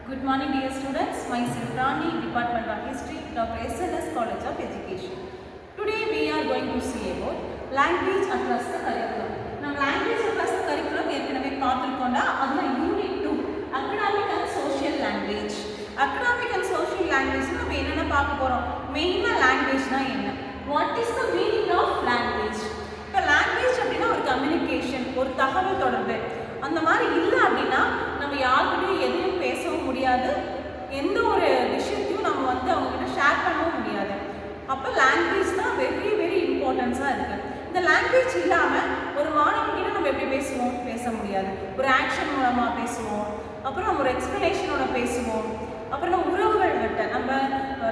Good morning dear students, myself Rani, Department of History, Dr. SNS College of Education. Today we are going to see about language across the curriculum. Now language across the curriculum ஏற்கனவே பார்த்திருக்கோம்டா. அதுல unit 2 academic and social language. Academic and social language நம்ம என்னென்ன பார்க்க போறோம்? மெயினா languageனா என்ன? What is the meaning of language? இப்போ language அப்படின்னா ஒரு கம்யூனிகேஷன், ஒரு தகவல் தொடர்பு. அந்த மாதிரி இல்லை அப்படின்னா நம்ம யாருக்கிட்டையும் எதையும் பேசவும் முடியாது, எந்த ஒரு விஷயத்தையும் நம்ம அவங்ககிட்ட ஷேர் பண்ணவும் முடியாது. அப்போ லாங்குவேஜ் தான் வெரி வெரி இம்பார்ட்டன்ஸாக இருக்குது. இந்த லாங்குவேஜ் இல்லாமல் ஒரு மாணவன்கிட்ட நம்ம எப்படி பேச முடியாது. ஒரு ஆக்ஷன் மூலமாக பேசுவோம், அப்புறம் நம்ம ஒரு எக்ஸ்பிளனேஷனோட பேசுவோம், அப்புறம் உறவுகள் கிட்ட நம்ம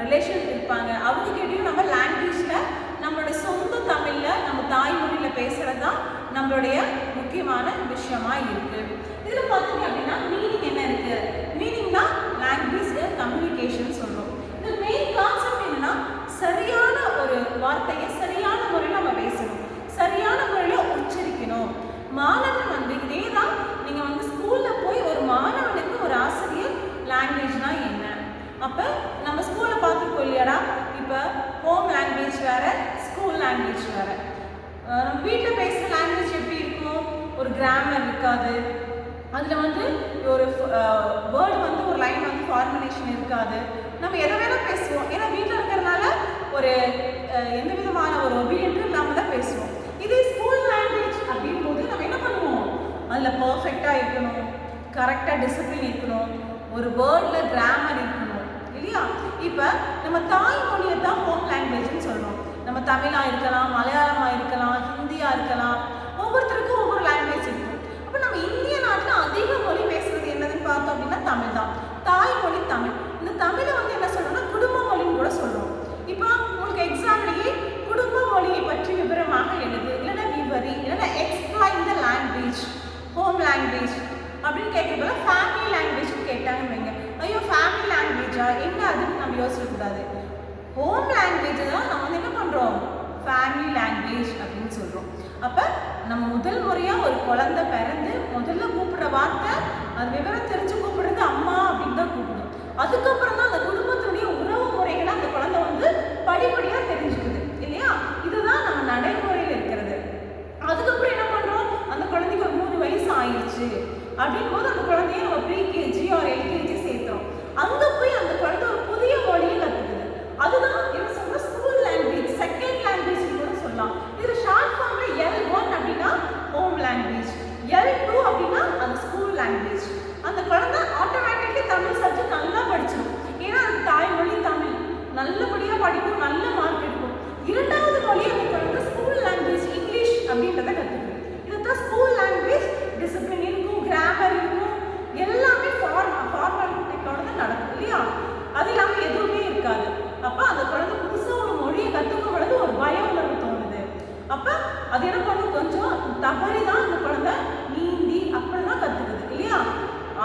ரிலேஷன் இருப்பாங்க, அவங்ககிட்டையும் நம்ம லாங்குவேஜில் நம்மளோட சொந்த தமிழில் நம்ம தாய்மொழியில் பேசுகிறது தான் நம்மளுடைய முக்கியமான விஷயமா இருக்கு. இதில் பார்த்தீங்க அப்படின்னா மீனிங் என்ன இருக்கு? மீனிங் தான் லாங்குவேஜ் கம்யூனிகேஷன் சொல்றோம். இந்த மெயின் கான்செப்ட் என்னன்னா சரியான ஒரு வார்த்தையை சரியான முறையில் நம்ம பேசணும், சரியான முறையில் உச்சரிக்கணும். மாணவன் இதே தான் நீங்க ஸ்கூல்ல போய் ஒரு மாணவனுக்கு ஒரு ஆசிரியர் லாங்குவேஜ்னா என்ன, அப்போ நம்ம ஸ்கூலில் பார்த்துருக்கோம் இல்லையாடா. இப்போ ஹோம் லாங்குவேஜ் வேற, ஸ்கூல் லாங்குவேஜ் வேற. நம்ம வீட்டில் பேசுகிற லாங்குவேஜ் எப்படி இருக்கும்? ஒரு கிராமர் இருக்காது, அதில் ஒரு வேர்டு ஒரு லைன் ஃபார்முலேஷன் இருக்காது. நம்ம எதை வேணால் பேசுவோம், ஏன்னா வீட்டில் இருக்கிறதுனால ஒரு எந்த விதமான ஒரு ஒபீடியன்ட்டும் இல்லாமல் தான் பேசுவோம். இதே ஸ்கூல் லாங்குவேஜ் அப்படின் போது நம்ம என்ன பண்ணுவோம்? அதில் பர்ஃபெக்டாக இருக்கணும், கரெக்டாக டிசிப்ளின் இருக்கணும், ஒரு வேர்டில் கிராமர் இருக்கணும் இல்லையா. இப்போ நம்ம தாய்மொழியை தான் ஹோம் லாங்குவேஜ்னு சொல்கிறோம். நம்ம தமிழாக இருக்கலாம், மலையாளமாக இருக்கலாம், ஹிந்தியாக இருக்கலாம், ஒவ்வொருத்தருக்கும் ஒவ்வொரு லாங்குவேஜ் இருக்கும். அப்போ நம்ம இந்திய நாட்டில் அதிக மொழி பேசுகிறது என்னதுன்னு பார்த்தோம் அப்படின்னா தமிழ் தான். தாய்மொழி தமிழ். இந்த தமிழை என்ன சொல்கிறோம்னா குடும்ப மொழின்னு கூட சொல்கிறோம். இப்போ உங்களுக்கு எக்ஸாம்லேயே குடும்ப மொழியை பற்றி விவரமாக எழுது, இல்லைன்னா விவரி, இல்லைன்னா explain the language, home language அப்படின்னு கேட்குறப்ப ஃபேமிலி லாங்குவேஜ்னு கேட்டாங்கன்னு வைங்க, ஐயோ ஃபேமிலி லாங்குவேஜா என்ன அதுன்னு நம்ம யோசிக்கக்கூடாது. ஹோம் லாங்குவேஜ் தான் நம்ம என்ன பண்ணுறோம்? ஃபேமிலி லாங்குவேஜ் அப்படின்னு சொல்கிறோம். அப்போ நம்ம முதல் முறையாக ஒரு குழந்தை பிறந்து முதல்ல கூப்பிடுற வார்த்தை, அது விவரம் தெரிஞ்சு கூப்பிடுறது அம்மா அப்படின்னு தான் கூப்பிடும். அதுக்கப்புறம் தான் அந்த குடும்பத்துடைய உறவு முறைகளை அந்த குழந்தை படிப்படியாக தெரிஞ்சுக்குது இல்லையா. இதுதான் நம்ம நடைமுறையில் இருக்கிறது. அதுக்கப்புறம் என்ன பண்ணுறோம்? அந்த குழந்தைக்கு ஒரு 3 வயசு ஆயிடுச்சு அப்படின் போது அந்த குழந்தைய நம்ம ப்ரீகேஜி ஒரு எல்கேஜி சேர்த்துறோம். அங்கே போய் அந்த குழந்தை ஒரு புதிய மொழியை கற்றுக்குது. அதுதான் என்ன சொல்ற ஸ்கூல் லாங்குவேஜ், செகண்ட் லாங்குவேஜ் கூட சொல்லலாம். இதில் ஷார்ட் ஃபார்ம்ல L1 அப்படின்னா ஹோம் லாங்குவேஜ், L2 அப்படின்னா அந்த ஸ்கூல் லாங்குவேஜ். அந்த குழந்தை ஆட்டோமேட்டிக்கலி தமிழ் சப்ஜெக்ட் நல்லா படிச்சிடும், ஏன்னா அது தாய்மொழி தமிழ், நல்லபடியாக படிக்கும், நல்ல மார்க் எடுக்கும். இரண்டாவது மொழி அந்த குழந்தை ஸ்கூல் லாங்குவேஜ் இங்கிலீஷ் அப்படின்றத கற்றுக்குது. இதுதான் ஸ்கூல் லாங்குவேஜ். டிசிப்ளின் இருக்கும், கிராமர் இருக்கும், எல்லாமே ஃபார்மாலிட்டியோட தான் நடக்கும் இல்லையா. அது இல்லாமல் எதுவுமே இருக்காது. அப்போ அந்த குழந்தை புதுசாக ஒரு மொழியை கற்றுக்கும் பொழுது ஒரு பயம் உணர்வு தோணுது. அப்போ அது என்ன பண்ணும்? கொஞ்சம் தவறி தான் அந்த குழந்தை நீந்தி அப்படி தான் கற்றுக்குது இல்லையா.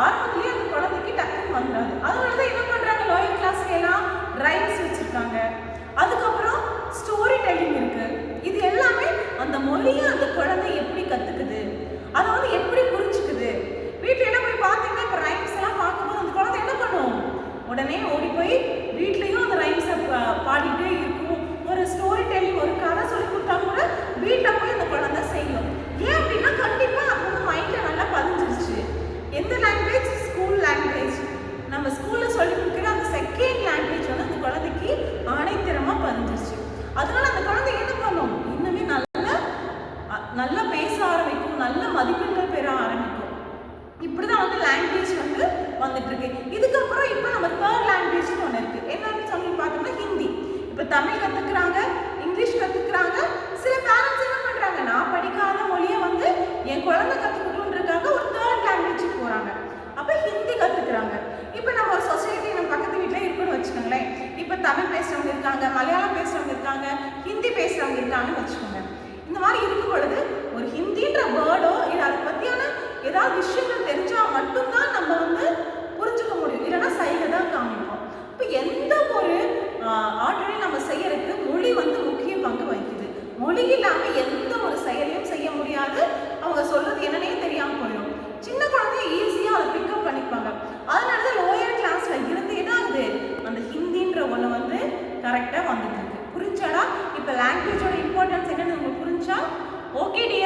ஆரம்பத்துலேயே அந்த குழந்தைக்கு டக்குன்னு வந்துடாது. அதனால தான் என்ன பண்ணுறாங்க, லோயர் கிளாஸ்ல எல்லாம் ரைம்ஸ் வச்சுருக்காங்க, அதுக்கப்புறம் ஸ்டோரி டெல்லிங் இருக்கு. இது எல்லாமே அந்த மொழியை அந்த குழந்தை எப்படி கற்றுக்குது, அதை எப்படி புரிஞ்சுக்குது. வீட்டில் எல்லாம் போய் பார்த்தீங்கன்னா இப்போ ரைம்ஸ் எல்லாம் பார்க்கும்போது அந்த குழந்தை என்ன பண்ணும்? உடனே ஓடி போய் வீட்லேயும் அந்த ரைம்ஸை பாடிட்டே இருக்கும். ஒரு ஸ்டோரி டெல்லிங், ஒரு கதை சொல்லி கொடுத்தா கூட வீட்டில் போய் அந்த குழந்தை செய்யும். ஏன் அப்படின்னா கண்டிப்பாக அது மைண்டில் நல்லா பதிஞ்சிருச்சு. எந்த லாங்குவேஜ்? School language. நம்ம ஸ்கூலில் சொல்லி கொடுக்குற அந்த செகண்ட் லாங்குவேஜ் அந்த குழந்தைக்கு ஆணைத்திறமாக பதிஞ்சிருச்சு. அதனால அந்த குழந்தை என்ன பண்ணும்? இன்னுமே நல்லா பேச ஆரம்பிக்கும், நல்ல மதிப்பெண்கள் பெற ஆரம்பிக்கும். இப்படிதான் லாங்குவேஜ் வந்துட்டு இருக்கு. இதுக்கப்புறம் இப்போ நம்ம தேர்ட் லாங்குவேஜ்னு ஒன்று இருக்கு. என்னன்னு சொல்லி பார்த்தோம்னா ஹிந்தி. இப்போ தமிழ் கற்றுக்குறாங்க, இங்கிலீஷ் கற்றுக்குறாங்க. சில பேரண்ட்ஸ் என்ன பண்ணுறாங்க, நான் படிக்காத மொழியை என் குழந்தை கற்றுக்கிட்டுருக்காங்க, ஒரு தேர்ட் லாங்குவேஜுக்கு போகிறாங்க. அப்போ ஹிந்தி கற்றுக்குறாங்க. இப்போ நம்ம ஒரு சொசைட்டி நம்ம பக்கத்து வீட்டில் இருக்குன்னு வச்சுக்கோங்களேன். இப்போ தமிழ் பேசுகிறவங்க இருக்காங்க, மலையாளம் பேசுகிறவங்க இருக்காங்க, ஹிந்தி பேசுகிறவங்க இருக்காங்கன்னு வச்சுக்கோங்க. இந்த மாதிரி இருக்கும் பொழுது ஒரு ஹிந்தின்ற வேர்டோ இல்லை அதை பற்றியான ஏதாவது விஷயங்கள் தெரிஞ்சால் மட்டும்தான் நம்ம புரிஞ்சுக்க முடியும், இல்லைன்னா சைகை தான் காமிப்போம். இப்போ எந்த ஒரு ஆர்டரையும் நம்ம செய்யறதுக்கு மொழி முக்கிய பங்கு வகிக்குது. மொழி இல்லாமல் எந்த ஒரு செயலையும் செய்ய முடியாது. அவங்க சொல்றது என்னன்னே தெரியாமல் போயிடும். சின்ன குழந்தைய ஈஸியாக அதை பிக்கப் பண்ணிப்பாங்க. அதனால தான் லோயர் கிளாஸ் வந்துட்டு இருக்கு. புரிஞ்சாடா? இப்போ லாங்குவேஜோட இம்பார்ட்டன்ஸ் என்னன்னு உங்களுக்கு புரிஞ்சா? Okay dear